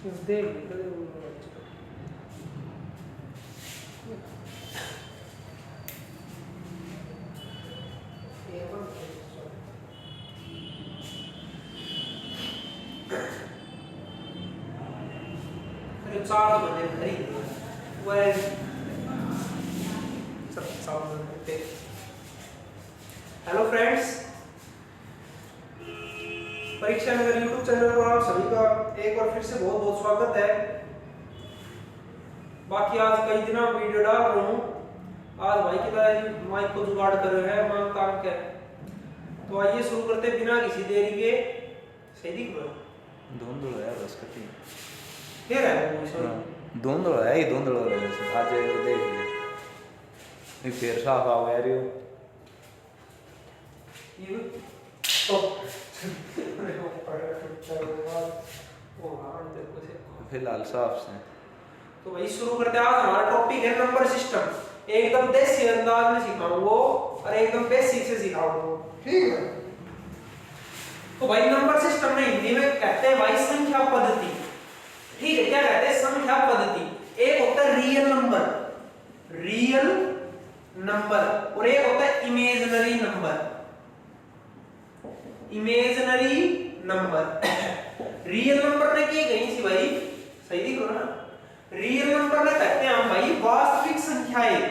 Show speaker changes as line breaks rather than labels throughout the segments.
चार बने खरी वह हेलो फ्रेंड्स, परीक्षा नगर यूट्यूब चैनल पर आप सभी का एक बार फिर से बहुत बहुत स्वागत है। बाकी आज कई दिनों वीडियो डाल रहा हूँ। आज भाई की तरह माइक को जुगाड़ कर रहे हैं मांग काम के। तो आइए शुरू करते बिना किसी देरी के। सही दिख रहा है?
धुंधला है बस कटी
फिर है वो सॉरी
धुंधला है, ही धुंधला है वैसे। आज एक देख ले फिर साफ आ गया रियो
ये तो
फिलहाल साफ से।
तो भाई शुरू करते हैं। आज हमारा टॉपिक है नंबर सिस्टम। एकदम देसी अंदाज में सिखाऊंगा और एकदम बेसिक से सिखाऊंगा, ठीक है? तो भाई नंबर सिस्टम में हिंदी में कहते हैं भाई संख्या पद्धति, ठीक है? क्या कहते हैं? संख्या पद्धति। एक होता है रियल नंबर, रियल नंबर, और एक होता है imaginary number, imaginary number. Real number ने की गई सी भाई, सही दिख रहा ना? रियल नंबर ने कहते हैं हम भाई वास्तविक संख्याएं,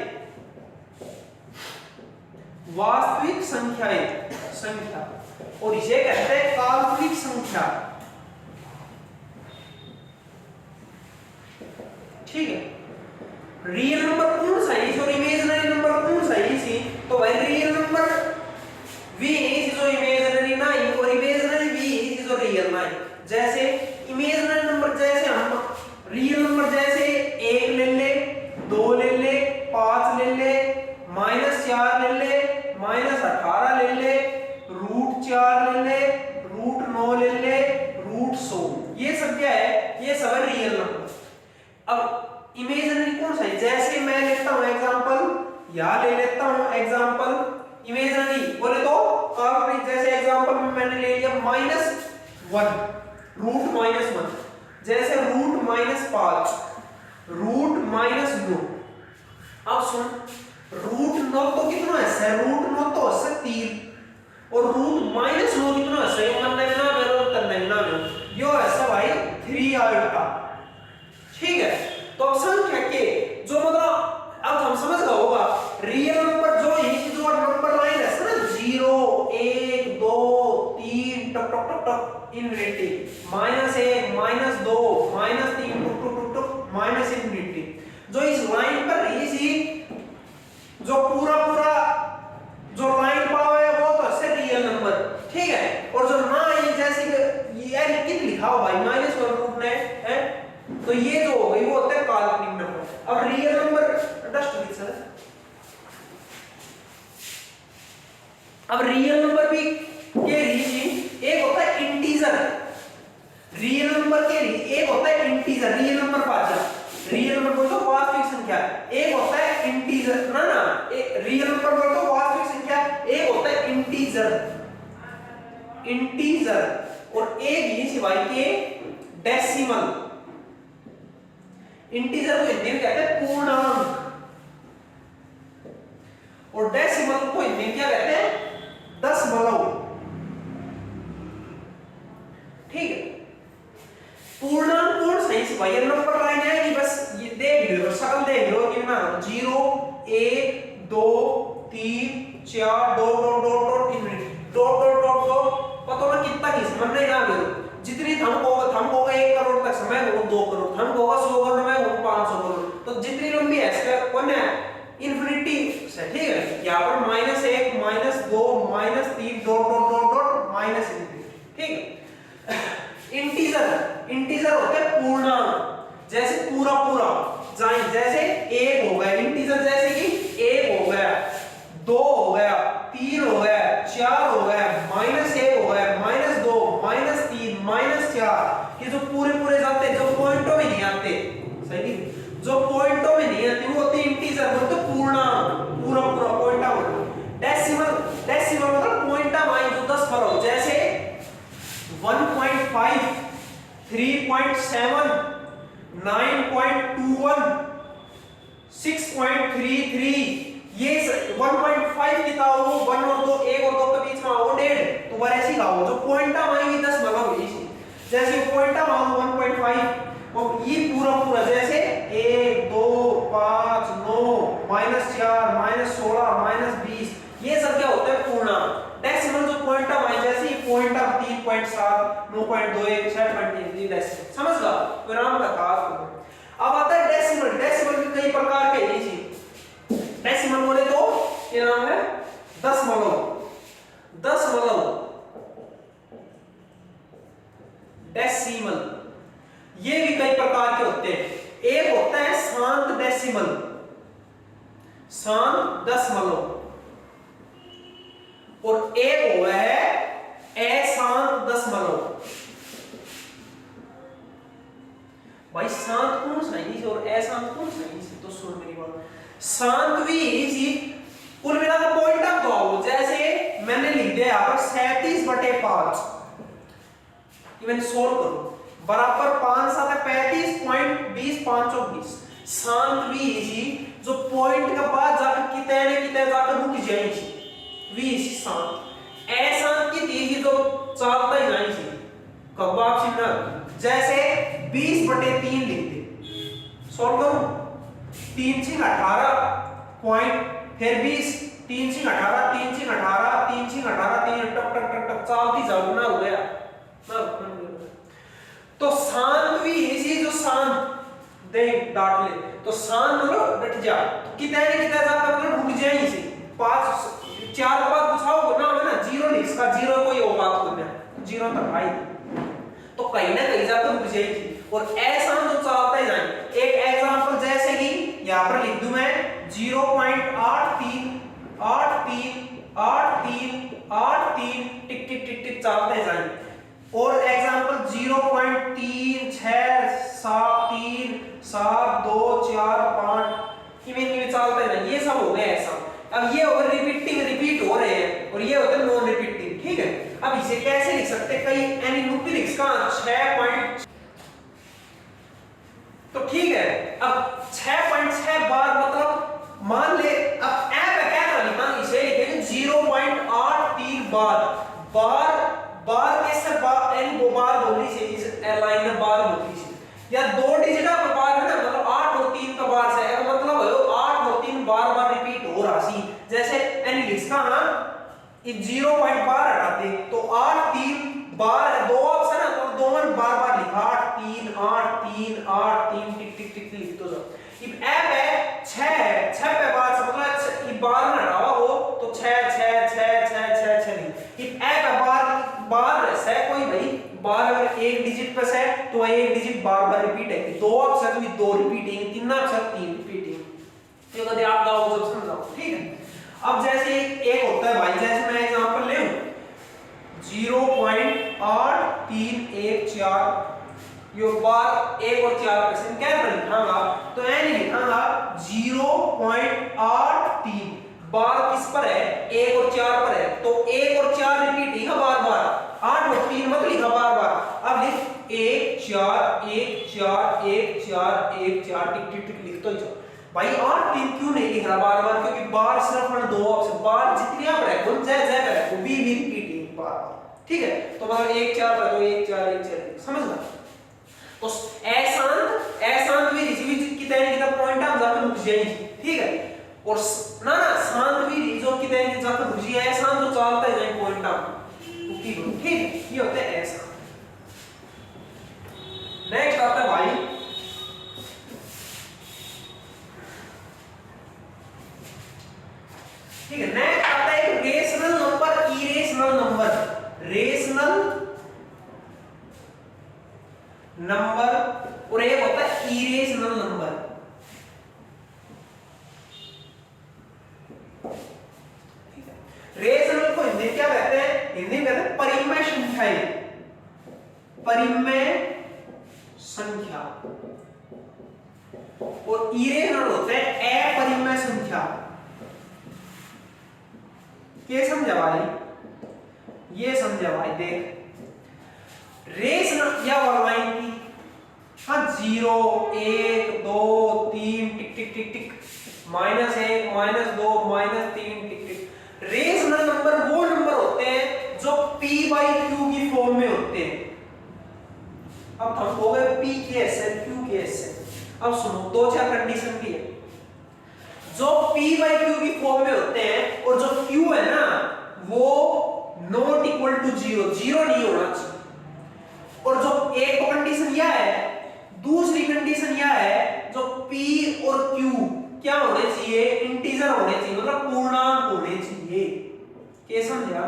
वास्तविक संख्याएं, संख्या, और इसे कहते हैं काल्पनिक संख्या, ठीक है? रियल नंबर कौन सा है और इमेजिनरी नंबर कौन सा है? तो भाई रियल नंबर v is जो इमेजिनरी ना है और इमेजिनरी v is जो रियल ना है। जैसे इमेजिनरी नंबर, जैसे हम रियल नंबर जैसे 1 ले ले, 2 ले ले, 5 ले ले, -4 ले ले, -18 ले ले, √4 ले ले, √9 ले ले, √100, ये सब क्या है? ये सब है रियल नंबर। अब इमेजिनरी कौन सा है? जैसे मैं लेता हूं एग्जांपल, या ले लेता हूं एग्जांपल इमेजिनरी बोले तो काल्पनिक। जैसे एग्जांपल में मैंने ले लिया -1, √-1, जैसे √-5, √-9। अब सुन, √9 तो कितना है? √9 तो है 3, और √-9 कितना है? सही करना है ना, मेरा करना है ना, यो ऐसा भाई 3 आएगा, ठीक है? तो अब संख्या के जो मतलब अब हम समझ गए होगा रियल नंबर जो यही जो नंबर लाइन है ना, 0 1 2 3 टक टक टक टक इनफिनिटी, -1 -2 -3 टक टक टक माइनस इनफिनिटी, जो इस लाइन पर रही सी, जो पूरा पूरा जो लाइन पाव है वो तो है रियल नंबर, ठीक है? और जो ना ये जैसे ये लिखित लिखा हो भाई -1 रूप में है, तो ये जो हो गई वो होता है काल्पनिक नंबर। अब real number dust with sir, अब रियल नंबर भी के रीजन एक होता है इंटीजर, रियल नंबर के एक होता है इंटीजर, रियल नंबर पाचा, रियल नंबर बोलते हो वास्तविक संख्या, एक होता है इंटीजर ना ना, रियल नंबर बोलते हो वास्तविक संख्या, एक होता है इंटीजर, इंटीजर, और एक ही सिवाय के डेसिमल। इंटीजर को हिंदी में कहते हैं पूर्णांक, और डेसिमल को हिंदी में क्या कहते हैं? दशमलव, ठीक है? पूर्णांक कौन सा है भाई? ये नंबर लाइन है कि बस ये देख लो, सकल देख लो कि ना 0 1 2 3 4 dot dot dot dot infinity dot dot dot dot, पता ना कितना की समझ नहीं ना मेरे, जितनी थंब होगा 1 करोड़ तक समय हो 2 करोड़, थंब होगा 100 करोड़ में हो 500 करोड़, तो जितनी लंबी है इसका कौन है? इनफिनिटी से, ठीक है? यहाँ पर -1 -2 -3 dot dot dot dot minus infinity, ठीक है? इंटीजर, इंटीजर होता है पूर्णांक, जैसे पूरा पूरा जाए, जैसे 1 हो गया इंटीजर, जैसे कि 1 हो गया, 2 हो गया, 3 हो गया, 4 हो गया, -1 हो गया, -2 -3 -4, ये जो पूरे पूरे जाते हैं, जो पॉइंटों में नहीं आते, सही? जो पॉइंटों में नहीं आती वो होती है इंटीजर, बोलते पूर्णांक, पूरा पूरा पॉइंटा बोलते। डेसिमल, डेसिमल मतलब पॉइंटा माइन जो 10 फलो, जैसे 1.5 3.7, 9.21, 6.33, ये 1.5 कितना हो, 1 और 2, 1 और 2 के बीच में आओ 1.5, तो बार ऐसी का हो जो पॉइंट आएंगे 10 मतलब होगी जैसे पॉइंट आओ 1.5 और ये पूरा पूरा जैसे 1 2 5 9 -4 -16 -20 ये सब क्या होता है पूर्णांक। डेसिमल जो पॉइंट आए जैसे पॉइंट 3.7 9.21 6.33 डेसिमल समझ लो विराम का खास। अब आता है डेसिमल। डेसिमल भी कई प्रकार के हैं जी। डेसिमल बोले तो ये नाम है दशमलव। दशमलव डेसिमल ये भी कई प्रकार के होते हैं। एक होता है शांत डेसिमल, शांत दशमलव, और एक हुआ है अशांत दशमलव। भाई शांत कौन सा है और अशांत कौन सा है? तो सुन मेरी बात। शांत भी इसी कुल मिलाकर पॉइंट आप दो जैसे मैंने लिख दिया यहां पर 37/5 इवन सोल्व करो बराबर 5 7 35.20 5 20। शांत भी इसी जो पॉइंट के बाद जाकर कितने जाकर रुक जाएगी वी इसी शांत। अशांत की तेजी जो चलता ही नहीं थी कब वापसी ना जैसे 20/3 लिख दे सॉल्व करो 3 6 18 पॉइंट फिर 20 3 6 18 3 6 18 3 6 18 3 टक टक टक टक चलती जाओ ना हो गया ना। तो शांत भी इसी जो शांत दे डाट ले तो शांत मतलब डट जा कितने जाकर रुक जाए इसी 5 4 के बाद पूछाओ ना है ना 0 नहीं इसका 0 कोई और बात करना 0 तक आई तो कहीं ना कहीं जाकर रुक जाएगी। और ऐसा जो चलता है जाए एक एग्जांपल जैसे कि यहां पर लिख दूं मैं 0.83 टिक टिक टिक टिक चलते जाए। और एग्जांपल 0.3 6 7 3 7 2 4 5 इवन चलते जाए ये सब हो गया ऐसा। अब ये ओवर रिपीट हो रहे हैं और ये होता है नॉन रिपीटिंग ठीक है। अब इसे कैसे लिख सकते हैं कई यानी न्यूक्लियस का 6 तो ठीक है। अब 6.6 बार मतलब मान ले अब ए पे क्या लिखना इसे लिखेंगे 0.83 बार बार बार कैसे बार यानी वो बार बोलनी से इस लाइन में बार बोलनी से या 2 डिजिट का बार है ना मतलब 8 और 3 का बार से मतलब 8 और 3 बार बार रिपीट हो राशि जैसे यानी लिखना ना इस 0 पॉइंट बार हटाते तो 8 3 बार 2 ऑप्शन है तो दोनों बार बार लिखा 8 3 टिक टिक टिक लिख दो सब। अब ए पे 6 है 6 पे बार से मतलब ये बार ना हटावा हो तो 6 इफ ए पे बार से कोई भाई बार अगर एक डिजिट पे से तो एक डिजिट बार बार रिपीट है 2 अक्षर तो 2 रिपीटिंग 3 अक्षर 3 रिपीटिंग तो कभी आप गाओ सब समझाओ ठीक है। अब जैसे एक होता है भाई जैसे मैं एग्जांपल ले 0.8314 यो बार 1 और 4 परसेंट क्या लिखाऊंगा तो ए नहीं लिखाऊंगा 0.83 बार किस पर है 1 और 4 पर है तो 1 और 4 रिपीट लिखा बार बार 8 और 3 मत लिखा बार बार। अब लिख 1 4 1 4 1 4 1 4 टिक टिक टिक लिख तो ही भाई 8 3 क्यों नहीं लिख रहा बार बार क्योंकि बार सिर्फ 2 ऑप्शन बार जितनी आप रखो जय रखो बी रिपीटिंग बार ठीक है। तो मतलब 1 4 पर तो 1 4 1 4 समझ लो। तो अशांत भी रिसीव कितना पॉइंट आप जाकर रुक जाएगी ठीक है। और ना शांत भी जो कितना जाकर रुक जाए अशांत जो चलता है जाए पॉइंट आप ठीक है ये होता है ऐसा। नेक्स्ट आता है भाई ठीक है नेक्स्ट आता है एक rational number irrational number. Rational number और एक होता है इरेशनल नंबर। रेशनल को हिंदी क्या कहते हैं हिंदी में कहते हैं परिमेय संख्याएं परिमेय संख्या और इरेशनल होते हैं अपरिमेय संख्या। क्या समझा भाई ये समझा भाई देख रेशनल या लाइन की 0 1 2 3 टिक टिक टिक टिक -1 -2 -3 टिक टिक। रेशनल नंबर वो नंबर होते हैं जो p/q की फॉर्म में होते हैं। अब हम हो गए p केस है q केस है। अब सुनो दो चार कंडीशन भी है। जो p/q की फॉर्म में होते हैं और जो q है ना वो नॉट इक्वल टू 0 0 नहीं होना चाहिए। और जो एक तो कंडीशन यह है, दूसरी कंडीशन यह है जो p और q क्या होने चाहिए, इंटीजर होने चाहिए, मतलब पूर्णांक होने चाहिए। क्या समझा?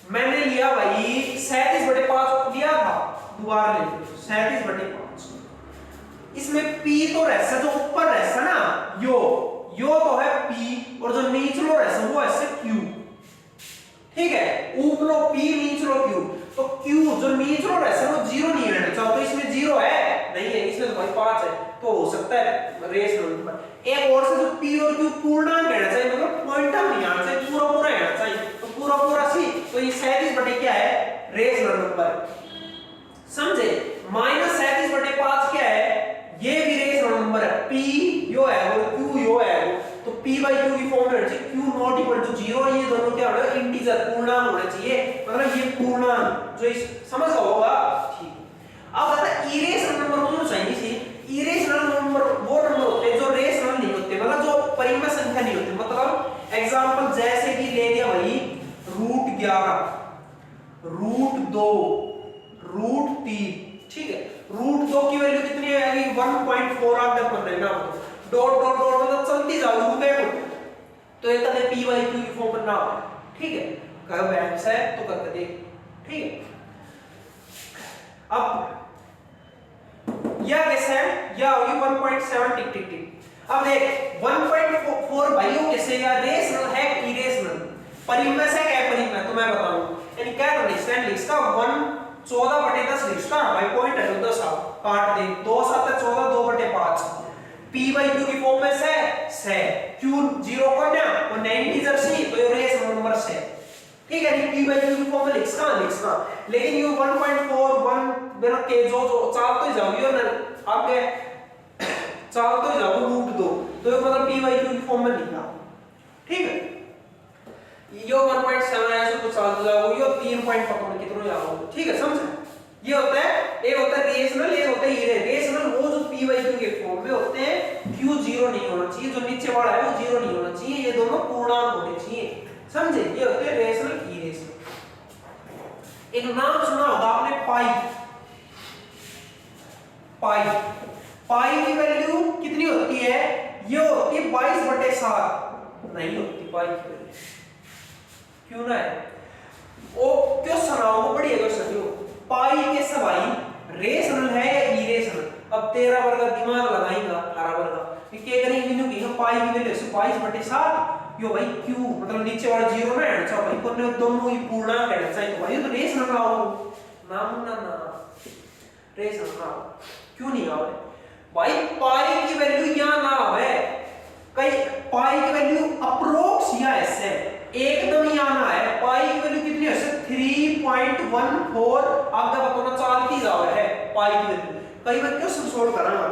मैंने लिया भाई 37/5 लिया था, दोबारा ले लो 37/5। इसमें p तो रहता जो ऊपर रहता ना यो तो है p और जो नीचलो रहता वो ऐसे q। ठीक है, ऊपरो p नीचलो q। तो q जो नीचलो रहता वो 0 नहीं रहना चाहिए। तो इसमें 0 है नहीं है, इसमें तो भाई 5 है, तो हो सकता है रेशनल नंबर। एक और से जो p और q पूर्णांक रहना चाहिए, मतलब क्वांटम नहीं आना चाहिए, पूरा पूरा रहना चाहिए। तो पूरा पूरा सी, तो ये 37 क्या है, रेशनल नंबर। समझे? -37/5 क्या है, ये भी रेशनल नंबर है। p यो है और q यो है, तो p/q की फॉर्म में होना चाहिए q नॉट इक्वल टू 0। ये दोनों क्या होना है, इंटीजर पूर्णांक होना चाहिए, मतलब ये पूर्णांक जो इस समझ का होगा। ठीक, अब आता है इरेशनल नंबर होना चाहिए सी। इरेशनल नंबर वो नंबर होते हैं जो रेशनल नहीं होते, मतलब जो परिमेय संख्या नहीं होती। मतलब एग्जांपल जैसे कि ले लिया भाई √11, √2, √3। ठीक है, √2 की वैल्यू कितनी आएगी, 1.4 आप देख पता है ना, डॉट डॉट डॉट मतलब चलती जाओ रुके तो ये तने p/q की फॉर्म में ना हो। ठीक है, कब वैक्स है तो करके देख। ठीक है, अब यह कैसे है, यह होगी 1.7 टिक टिक टिक। अब देख 1.4 भाइयों कैसे, या रेशनल है इरेशनल, परिमेय से क्या परिमेय तो मैं बताऊं। यानी क्या करना स्टैंड लिखता 14/10 लिखता भाई, पॉइंट है 10 काट दे, 2 7 14 2/5। p/q की फॉर्म में से q 0 को ना और 9 इंटीजर सी, तो ये रेशनल नंबर से। ठीक है, p/q की फॉर्म में लिखना, लेकिन ये 1.4 1 मेरा के जो चाल तो जाओ यो ना आपके चाल तो जाओ √2, तो ये मतलब p/q की फॉर्म में लिखा। ठीक है, यो 1.7 ऐसे कुछ चाल तो जाओ यो 3 पॉइंट पकड़ कितना जाओ। ठीक है, समझे? ये होता है, एक होता है रेशनल, एक होता है इरेशनल। वो जो p/q के फॉर्म में होते हैं, q 0 नहीं होना चाहिए, जो नीचे वाला है वो 0 नहीं होना चाहिए, ये दोनों पूर्णांक होने चाहिए। समझे? ये होते हैं रेशनल इरेशनल। एक नाम सुना होगा आपने पाई की वैल्यू कितनी होती है, ये होती है 22/7। नहीं होती पाई की वैल्यू, क्यों ना है? ओ क्यों सुनाओ, बढ़िया क्वेश्चन हो। पाई के सवाई रेशनल है या इरेशनल? अब तेरा वर्ग दिमाग लगाएगा, हरा वर्ग क्या करेंगे, बिंदु की पाई की वैल्यू 22/7 यो भाई q मतलब नीचे वाला 0 ना है, अच्छा भाई कोने दोनों ही पूर्णांक है, चाहिए तो भाई तो रेशनल आओ नाम ना रेशनल ना क्यों नहीं आओ भाई। पाई की वैल्यू यहां ना आवे, कई पाई की वैल्यू अप्रोक्स या ऐसे एकदम यहां ना है। पाई की वैल्यू कितनी है, 3.14 आगे बताना चालती जाओ है पाई की वैल्यू। कई बार क्वेश्चन सोल्व करांगा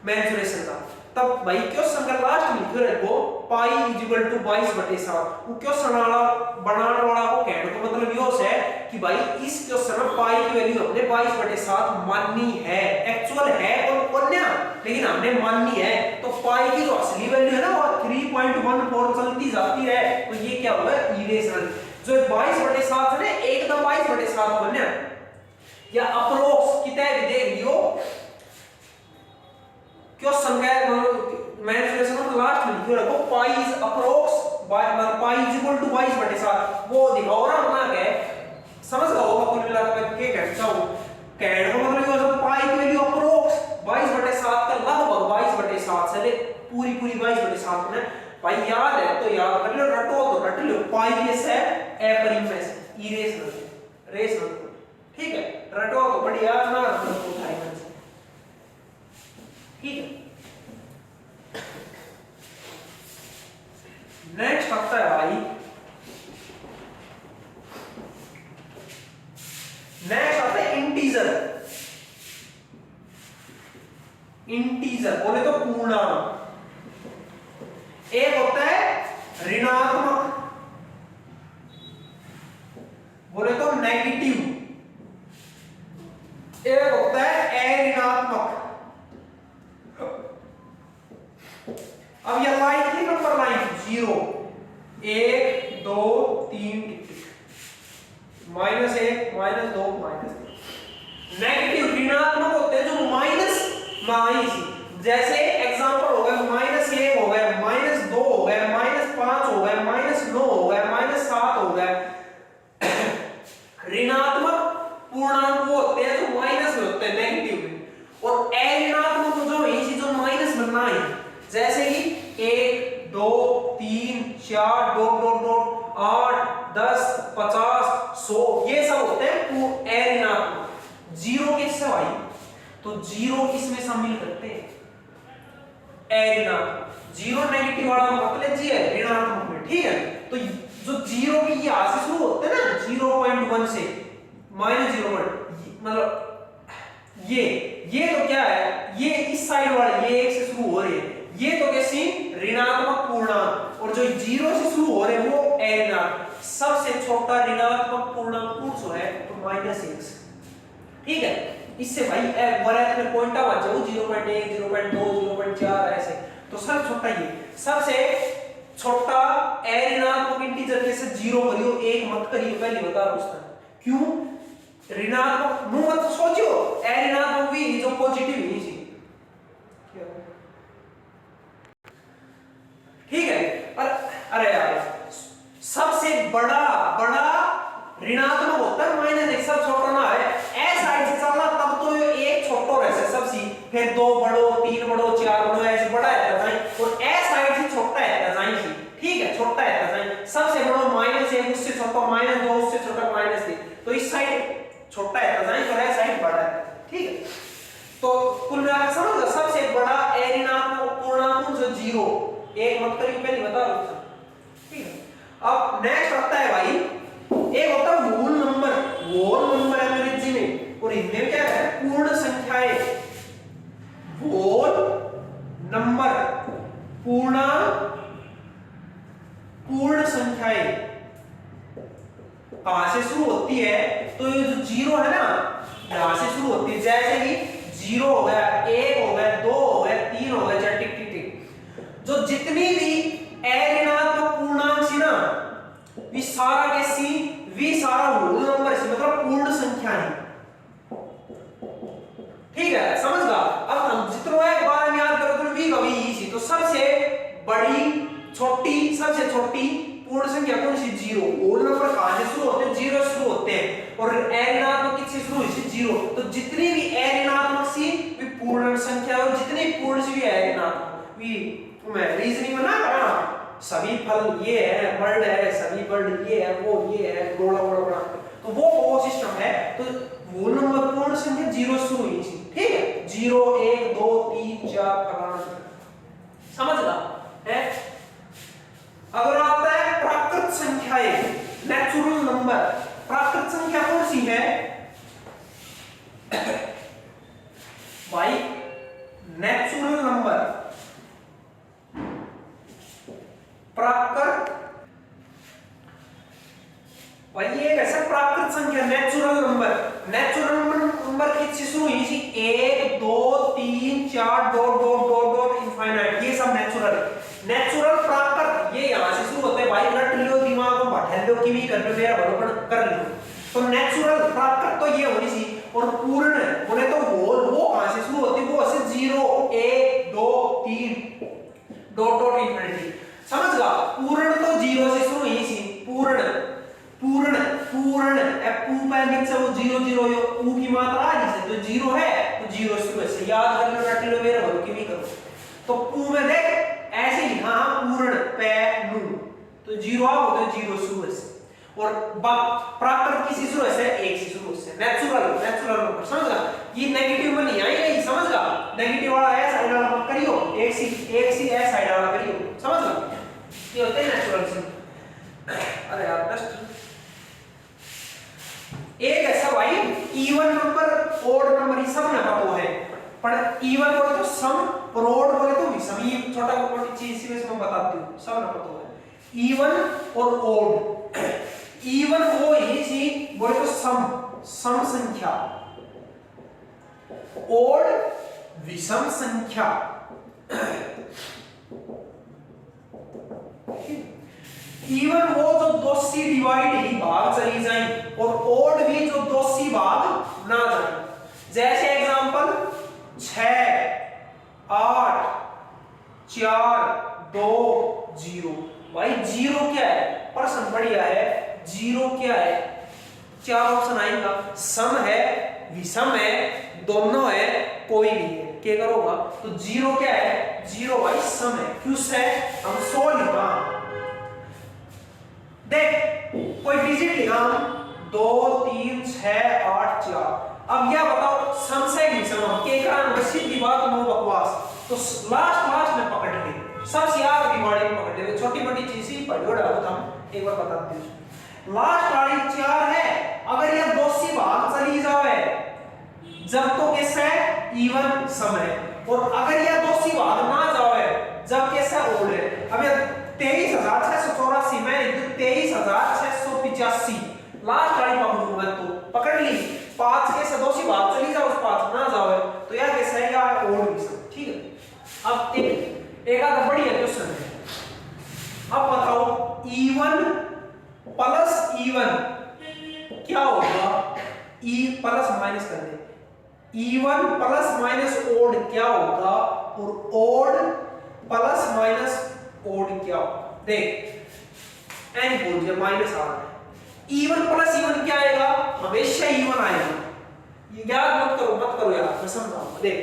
मेंसुरेशन का, तब भाई क्वेश्चन का लास्ट में लिखो रखो पाई = 22/7। वो क्वेश्चन वाला बनाने वाला को कहने को मतलब यो है कि भाई इस क्वेश्चन में पाई की वैल्यू हमने 22/7 माननी है, एक्चुअल है और कन्या लेकिन हमने माननी है। तो पाई की जो असली वैल्यू है ना वो 3.14 चलती जाती है, तो ये क्या होगा इरेशनल। जो 22/7 है एकदम 22/7 कन्या या अप्रोक्स कितना भी देख लियो क्वेश्चन का मैनिपुलेशन में लास्ट में लिखो रखो पाई इज अप्रोक्स पाई = 22/7 वो दिखाओ ना अपना क्या समझ गए होगा कुल मिला के क्या कहना चाहूं। कहने का मतलब ये होता पाई की वैल्यू अप्रोक्स 22/7 का लगभग 22/7 से ले पूरी 22/7 में भाई याद है तो याद कर लो, रटो तो रट लो। पाई कैसे है अपरिमेय से इरेशनल रेशनल। ठीक है, रटो तो बढ़िया ना रटो तो भाई मन से। ठीक है, नेक्स्ट आता है भाई नेक्स्ट आता है इंटीजर। इंटीजर बोले तो पूर्णांक, एक होता है ऋणात्मक बोले तो नेगेटिव, एक होता है अऋणात्मक। अब यह लाइन थी नंबर लाइन 0 1 2 3 -1 -2 -3। नेगेटिव ऋणात्मक होते हैं जो माइनस माइनस, जैसे एग्जांपल हो गया -1 हो गया, -2 हो गया, -5 हो गया, -9 हो गया, -7 हो गया। ऋणात्मक पूर्णांक वो होते हैं जो माइनस में होते हैं, नेगेटिव में, और अऋणात्मक जो है इसी जो माइनस में ना है, जैसे कि 1 2 3 4 डॉट डॉट डॉट 8 10 50 100 ये सब होते हैं अऋणात्मक। जीरो किससे भाई, तो जीरो इसमें शामिल करते हैं अऋणात्मक, जीरो नेगेटिव वाला मतलब जी है ऋणात्मक में, ठीक है। तो जो जीरो की यहां से शुरू होते हैं ना 0.1 से -0 मतलब ये तो क्या है, ये इस साइड वाले ये 1 से शुरू हो रहे हैं, ये तो कैसी ऋणात्मक पूर्णांक, और जो 0 से शुरू हो रहे हैं वो अऋणात्मक। सबसे छोटा ऋणात्मक पूर्णांक कौन सा है, तो -1, ठीक है। इससे भाई वैरायटी में पॉइंट आ जाओ 0.1 0.2 0.4 ऐसे, तो सब छोटा ये सबसे छोटा अऋणात्मक इंटीजर कैसे 0 करियो 1 मत करियो, पहले बता रहा हूं क्यों। ऋणात्मक नु मत सोचो, अऋणात्मक भी जो पॉजिटिव ही थी, ठीक है। पर अरे यार सबसे बड़ा ऋणात्मक होता है -1, सब छोटा ना है, ए साइड से चलना तब तो ये एक छोटा रहता सबसे, फिर 2 बढ़ो 3 बढ़ो 4 बढ़ो ऐसे बड़ा है जाए, और ए साइड से छोटा है जाए, ठीक है, छोटा है जाए, सबसे बड़ा -1 उससे छोटा -2 उससे छोटा -3, तो इस साइड छोटा है जाए और ए साइड बड़ा है, ठीक है। तो कुल मिलाकर समझ लो सबसे बड़ा अऋणात्मक पूर्णांक जो 0 1 मत करिए, पहले बता रहा हूं, ठीक है। अब नेक्स्ट आता है भाई, एक होता है होल नंबर अंग्रेजी में, और हिंदी में क्या है, पूर्ण संख्याएं। होल नंबर पूर्ण संख्याएं कहां से शुरू होती है, तो ये जो 0 है ना यहां से शुरू होती है, जैसे कि 0 हो गया 1 हो गया 2 हो गया 3 हो गया, टिक टिक टिक, जो जितनी भी अऋणात्मक पूर्णांक सी ना वी सारा के सी वी सारा होल नंबर से मतलब पूर्ण संख्या है, ठीक है, समझ गया। अब हम जितना एक बार में याद करो तो वी का वी सी, तो सबसे बड़ी सबसे छोटी पूर्ण संख्या कौन सी, 0। होल नंबर कहां से शुरू होते हैं, 0 से शुरू होते हैं, और अऋणात्मक किससे शुरू हुई, 0। तो जितनी भी अऋणात्मक सी वी पूर्ण संख्या, और जितनी पूर्ण सी भी अऋणात्मक वी, मैं रीजनिंग में ना करा सभी फल ये है, बर्ड है, सभी बर्ड ये है, वो ये है, गोला गोला बना, तो वो सिस्टम है। तो होल नंबर पूर्ण संख्या 0 से शुरू हुई थी, ठीक है, 0 1 2 3 4 फलाना, समझ ला है। अगर आता है प्राकृत संख्याएं, नेचुरल नंबर, प्राकृत संख्या कौन सी है भाई, नेचुरल नंबर, प्राकृत भाई ये कैसा प्राकृत संख्या नेचुरल नंबर किससे शुरू हुई थी, 1 2 3 4 dot dot dot dot infinite, ये सब नेचुरल प्राकृत ये यहां से शुरू होते हैं भाई, रट लो दिमाग में बैठा लो कि भी कर लो मेरा बराबर कर लो, तो नेचुरल प्राकृत तो ये होनी थी, और पूर्ण बोले तो वो कहां से शुरू होती है, वो ऐसे 0 1 2 3 डॉट डॉट इनफिनिटी, समझ गया। पूर्ण तो 0 से शुरू हुई थी, पूर्ण पू पे नीचे वो 0 0 यो ऊ की मात्रा आ जिसे तो 0 है तो 0 शुरू से याद कर लो, रट लो मेरा बोलो कि भी करो, तो पू में देख ऐसे लिखा पूर्ण पे नु, तो 0 आओ तो 0 शुरू से, और प्राकृत किसी शुरू से 1 से शुरू से, नेचुरल नंबर, समझ गया। ये नेगेटिव में नहीं आई नहीं, समझ गया, नेगेटिव वाला है साइड वाला मत करियो, एक सी है साइड वाला करियो, समझ गया, ये होते हैं नेचुरल से। अरे यार डस्ट एक ऐसा भाई इवन नंबर ओड नंबर ये सब ना पता है, पर इवन को तो सम, और ओड बोले तो विषम। ये छोटा मोटी चीज इसी में मैं बताती हूँ, सब ना पता है। इवन और ओड, इवन वो ये चीज बोले तो सम संख्या, ओड विषम संख्या। इवन वो जो 2 से डिवाइड ही भाग चली जाए, और ओड भी जो 2 से भाग ना जाए। जैसे एग्जांपल 6 8 4 2 0। भाई 0 क्या है? प्रश्न बढ़िया है। 0 क्या है? 4 ऑप्शन आएगा, सम है, विषम है, दोनों है, कोई नहीं है। क्या करोगा? तो 0 क्या है? 0 भाई सम है। क्यों से? हम 100 लिखा, देख कोई डिजिट लिखा हम 2 3 6 8 4। अब यह बताओ सम से विषम हम के कारण सीधी बात नो बकवास। तो लास्ट में पकड़ ले, सबसे आगे वाले में पकड़ ले। छोटी मोटी चीज ही पढ़ो डालो हम एक बार बताते हैं। लास्ट वाली 4 है, अगर यह 2 से भाग चली जाए जब तो कैसे इवन सम है, और अगर यह 2 से भाग ना जाए जब कैसे ओड है। अब यह 23,684 में 23,685 लास्ट वाली पकड़ूंगा, तो पकड़ ली। 5 के से 2 से भाग चली जाओ, उस 5 ना जाओ तो यह कैसे है? यार ओड विषम। ठीक है, अब एक आधा बढ़िया क्वेश्चन है। अब बताओ इवन प्लस इवन क्या होगा? ई प्लस माइनस कर दे। इवन प्लस माइनस ओड क्या होगा, और ओड प्लस माइनस ओड क्या होगा? देख एन बोल दिया माइनस आ रहा है। इवन प्लस इवन क्या आएगा? हमेशा इवन आएगा। ये याद मत करो यार, मैं समझाऊंगा। देख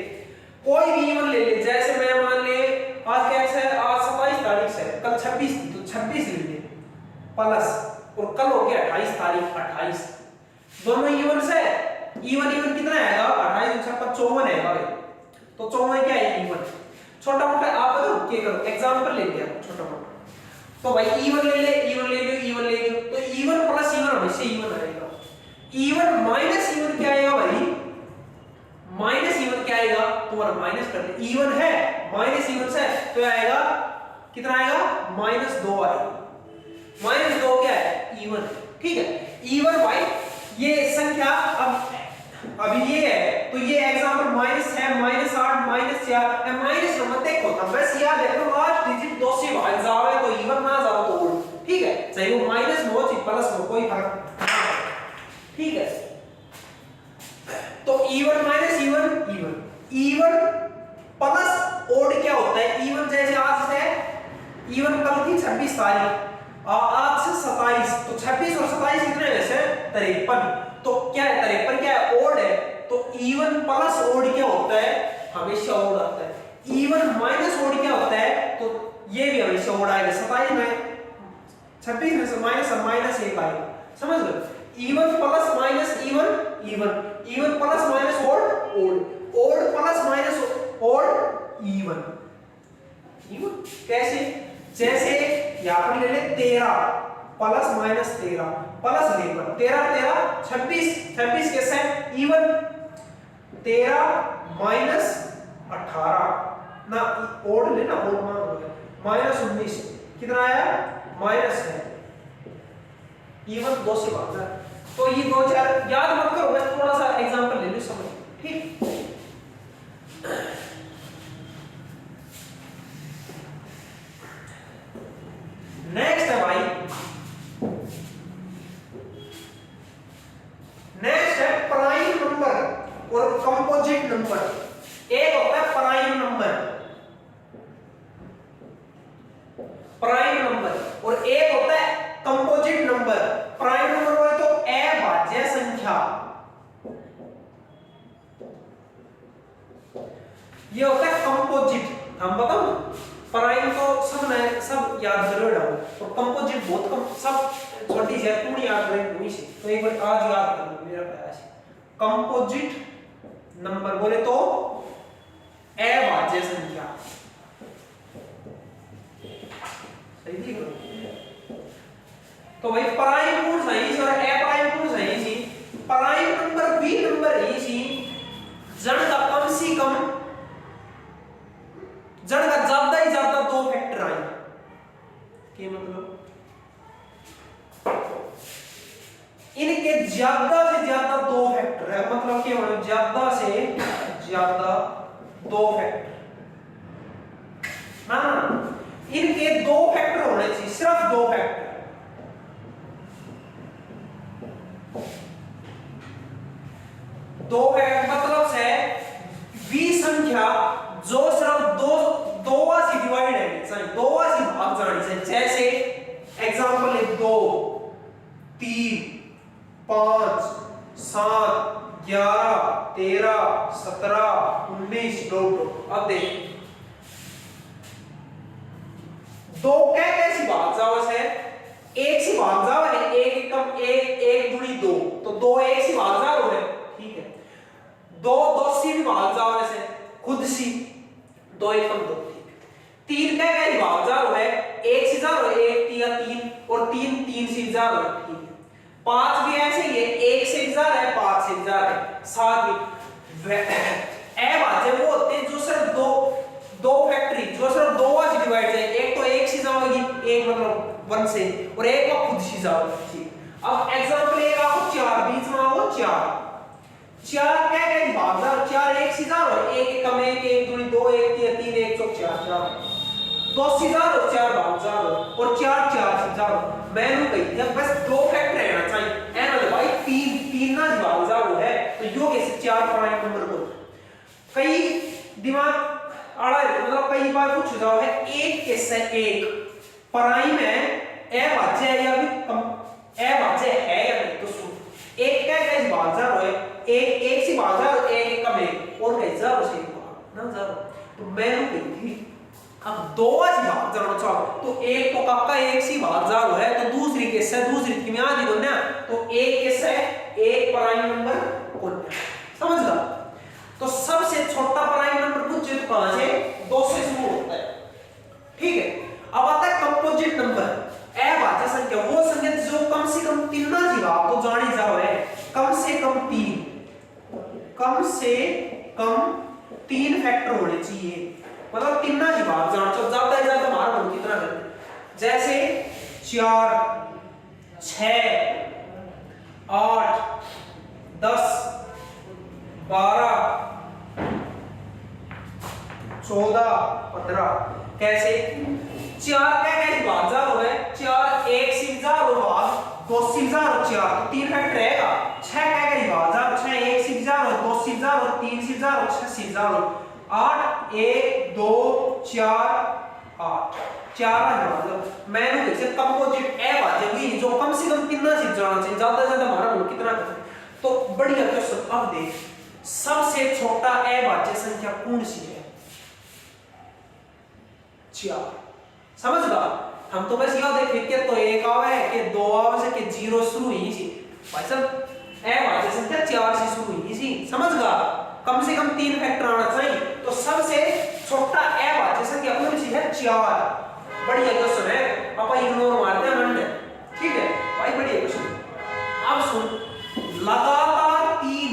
कोई भी इवन ले ले, जैसे मैं मान ले आज क्या है? आज 27 तारीख है, कल 26 थी, तो 26 ले ले प्लस, और कल हो गया 28 तारीख 28। दोनों इवन से इवन कितना आएगा? 28 56 54 आएगा भाई। तो 54 क्या है? इवन। छोटा मोटा आप बताओ क्या करो, एग्जांपल ले लिया छोटा मोटा। तो भाई इवन ले ले, इवन ले लो, तो इवन प्लस इवन हमेशा इवन आएगा। इवन माइनस इवन क्या आएगा भाई? माइनस इवन क्या आएगा? तुम्हारा माइनस कर ले, इवन है माइनस इवन से तो आएगा कितना आएगा? -2 आएगा। -2 क्या है? इवन। ठीक है, इवन भाई ये संख्या अब ये है, तो ये एग्जांपल माइनस है, -8 -4 माइनस नंबर देखो तब बस याद रखो लास्ट डिजिट 2 से भाग जावे तो इवन ना जाओ तो ओड। ठीक है, चाहे वो माइनस हो चाहे प्लस हो, कोई फर्क नहीं। ठीक है, तो even minus even plus odd क्या होता है? इवन जैसे आज से इवन कल की 26 तारीख, आज से 27, तो 26 और 27 कितने वैसे 53। तो क्या है 53 क्या है? ओड है। तो इवन प्लस ओड क्या होता है? हमेशा ओड आता है। इवन माइनस ओड क्या होता है? तो ये भी हमेशा ओड आएगा। 27 में 26 में से माइनस 1 आएगा। समझ लो, even plus minus even plus minus odd plus minus odd even. कैसे? जैसे यहां पर ले ले 13 प्लस माइनस 13 प्लस 13 26 कैसे? इवन। 13 माइनस 18 ना ओड लेना, ओड मान हो गया -19 कितना आया? माइनस है। इवन 2 से भाग रहा है, तो ये 2 4 याद मत करो, मैं थोड़ा सा एग्जांपल ले लूं समझ। ठीक, नेक्स्ट है भाई, नेक्स्ट है प्राइम नंबर और कंपोजिट नंबर। एक होता है प्राइम नंबर और एक होता है कंपोजिट नंबर। प्राइम नंबर बोले तो अभाज्य संख्या, ये होता है कंपोजिट। हम बताओ प्राइम तो सब याद करो और कंपोजिट बहुत कम, सब छोटी सी पूरी याद करें वही से। तो एक बार आज याद कर लो, मेरा प्रयास है। कंपोजिट नंबर बोले तो अभाज्य संख्या, सही थी। तो भाई प्राइम पूर्ण सही और अप्राइम पूर्ण सही थी। प्राइम नंबर भी नंबर ही थी जन का कम से कम के मतलब इनके ज्यादा से ज्यादा दो फैक्टर है, मतलब क्या होना, ज्यादा से ज्यादा दो फैक्टर ना, इनके दो फैक्टर होने चाहिए, सिर्फ दो फैक्टर। दो फैक्टर मतलब से विसंख्या जो सिर्फ दो से डिवाइड है, दो से भाग जानी से, जैसे एग्जांपल है 2 3 5 7 11 13 17 19 अब देख दो कैसे भाग जाओ से, एक से भाग जाओ है, एक कम एक गुणी 2, तो 2 एक से भाग जाओ है, ठीक है। 2 से भी भाग जाओ ऐसे खुद सी, 2 एक कम 2, ठीक है। 3 कैसे भाग जाओ है, एक से जाओ 1 या 3 और 3 से जाओ है, ठीक है। 5 भी ऐसे ही है, 1 से जा रहा है 5 से जा रहा है, 7 भी ए भाज्य वो होते हैं जो सिर्फ दो फैक्टरी जो सिर्फ 2 से डिवाइड है, एक तो 1 से जाओगी, एक मतलब 1 से, और एक को खुद से जाओगी, ठीक। अब एग्जांपल एक आओ 4 बीच में आओ 4 क्या भाग जाओ, 4 1 से जाओ, एक कम 1 दूनी 2 1 3 1 4 4 2 से जाओ 4 भाग जाओ और 4 से जाओ, मैंने कही जब बस दो फैक्टर रहना चाहिए, एन भाई 3 ना भाग जाओ है, तो यो कैसे 4 प्राइम नंबर को कई दिमाग आड़ा, मतलब कई बार पूछ जाओ है, एक कैसे एक प्राइम है, ए भाज्य है या भी कम, ए भाज्य है या नहीं, तो सुन एक क्या कैसे भाग जाओ है, एक से भाग जाओ, एक कम एक और कैसे जाओ से ना जाओ, तो मैंने कही थी अब 2 से भाग जाना चाहो, तो एक तो कब एक से भाग जाओ है, तो दूसरी कैसे दूसरी की में आ दी ना, तो एक कैसे एक प्राइम नंबर कौन समझ ला, तो सबसे छोटा प्राइम नंबर पूछे तो कहां से 2 से शुरू होता है, ठीक है। अब आता है कंपोजिट नंबर, अभाज्य संख्या वो संख्या जो कम से कम 3 ना जी भाग तो जानी जाओ है, कम से कम 3 फैक्टर होने चाहिए, मतलब 3 ना जी भाग जाना चाहिए, ज्यादा से ज्यादा हमारा मन कितना करते, जैसे 4 6 8 10 12 14 15 कैसे 4 कैसे भाग जाओ है, 4 1 से जाओ भाग 2 से जाओ 4 तो 3 फैक्टर रहेगा, 6 कैसे भाग जाओ 6 1 से जाओ 2 से जाओ 3 से जाओ 6 से जाओ 8 1 2 4 8 4 आ जाओ, मैंने इसे कंपोजिट ए भाज्य भी जो कम से कम 3 से जाना चाहिए, ज्यादा से ज्यादा हमारा मन कितना करते, तो बढ़िया क्वेश्चन। अब देख सबसे छोटा अभाज्य संख्या कौन सी है, 4 समझ ला, हम तो बस याद देख के तो 1 आवे है कि 2 आवे से कि 0 शुरू ही सी, भाई साहब अभाज्य संख्या 4 से शुरू ही सी, समझ ला, कम से कम 3 फैक्टर आना चाहिए, तो सबसे छोटा अभाज्य संख्या कौन सी है 4, बढ़िया क्वेश्चन है, पापा इग्नोर मारते हैं हमने, ठीक है भाई बढ़िया क्वेश्चन। अब सुन लगातार 3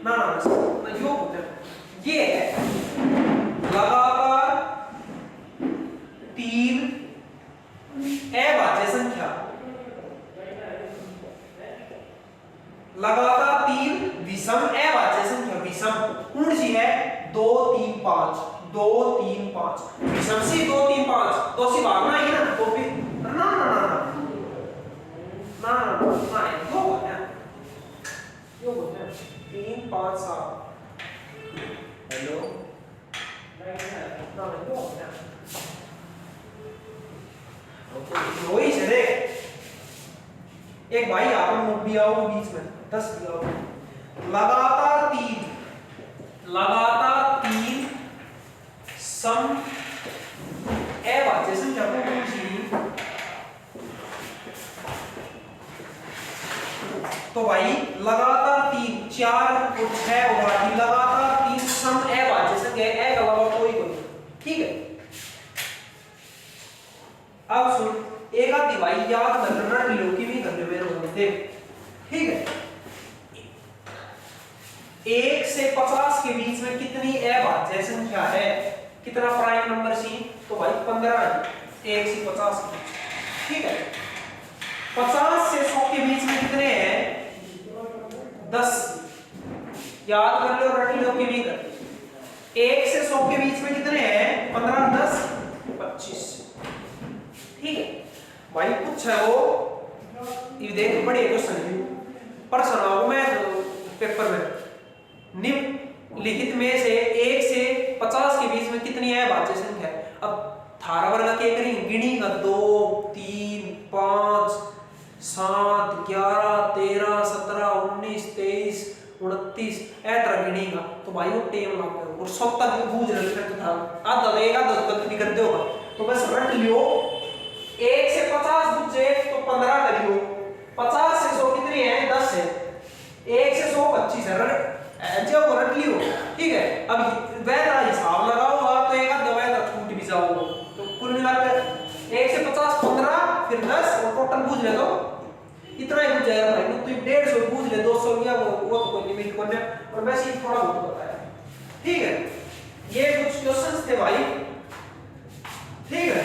ना ये है लगातार 3 अभाज्य संख्या, लगातार 3 विषम अभाज्य संख्या, विषम कौन सी है 2 3 5 2 3 5, विषम से 2 3 5 2 से भागना है ना, तो फिर ना यो बोलते हैं 3 5 7 हेलो ना यो बोलते हैं ओके वही चले, एक भाई आप लोग भी आओ बीच में 10 भी आओ, लगातार 3 सम अभाज्य संख्या कौन सी, तो भाई लगातार 3 4 और 6 होगा, लगातार 3 सम अभाज्य संख्या ए के अलावा कोई ठीक है। अब सुन एक आधी भाई याद करना त्रिलोकी भी करने में होते, ठीक है। 1 से 50 के बीच में कितनी अभाज्य संख्या है, कितना प्राइम नंबर सी, तो भाई 15 है 1 से 50 के बीच, ठीक है। 50 से 100 के बीच में कितने हैं, 10, याद कर लो रट लो कि नहीं कर। 1 से 100 के बीच में कितने हैं, 15 10 25, ठीक है भाई। कुछ है वो ये देख बड़े क्वेश्चन है पर सुनाओ मैं पेपर में निम्नलिखित में से 1 से 50 के बीच में कितनी है अभाज्य संख्या है। अब थारा वर्ग के करें गिनी का 2 3 5 7 11 13 17 19 23 29 ऐसा गिनी का, तो भाई वो टेम लग गया और सब तक बूझ रहे थे तो था आधा देगा तो तक निकल होगा, तो बस रट लियो 1 से 50 बुझे तो 15 करियो, 50 से 100 कितनी है 10 है, 1 से 100 25 है, ऐसे वो रट लियो, ठीक है। अब वैसा हिसाब लगाओगा तो एक आधा वैसा छूट भी जाओगे, तो कुल मिलाकर 1 से 50 15 फिर 10 और टोटल बुझ ले तो इतना ही बुझ जाएगा भाई, तो 150 बुझ ले 200 या वो तो कोई लिमिट करने, और वैसे ही थोड़ा बहुत बताया, ठीक है। ये कुछ क्वेश्चंस थे भाई, ठीक है।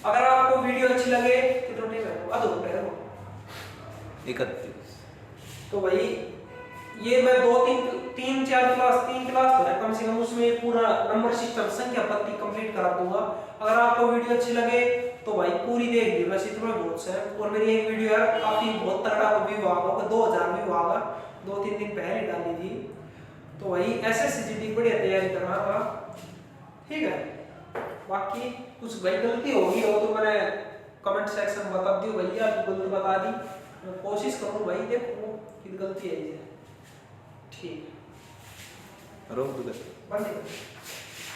अगर आपको वीडियो अच्छी लगे कितना टाइम है, आधो घंटे है
31,
तो भाई ये मैं 3 4 क्लास 3 क्लास तो है कम से कम, उसमें पूरा नंबर सिस्टम संख्या पत्ती कंप्लीट करा दूंगा। अगर आपको वीडियो अच्छी लगे तो भाई पूरी देख लीजिए, वैसे इतना बहुत से, और मेरी एक वीडियो यार काफी बहुत तगड़ा व्यू आ गया, 2000 व्यू आ गया, 2-3 दिन पहले डाली थी, तो भाई एसएससीजीडी बढ़िया तैयारी करना होगा, ठीक है। बाकी कुछ भाई गलती होगी हो तो मैंने कमेंट सेक्शन में बता दियो भैया, गलती बता दी, मैं कोशिश करूँ भाई देखो कि गलती है, ठीक
रोक दो
बंद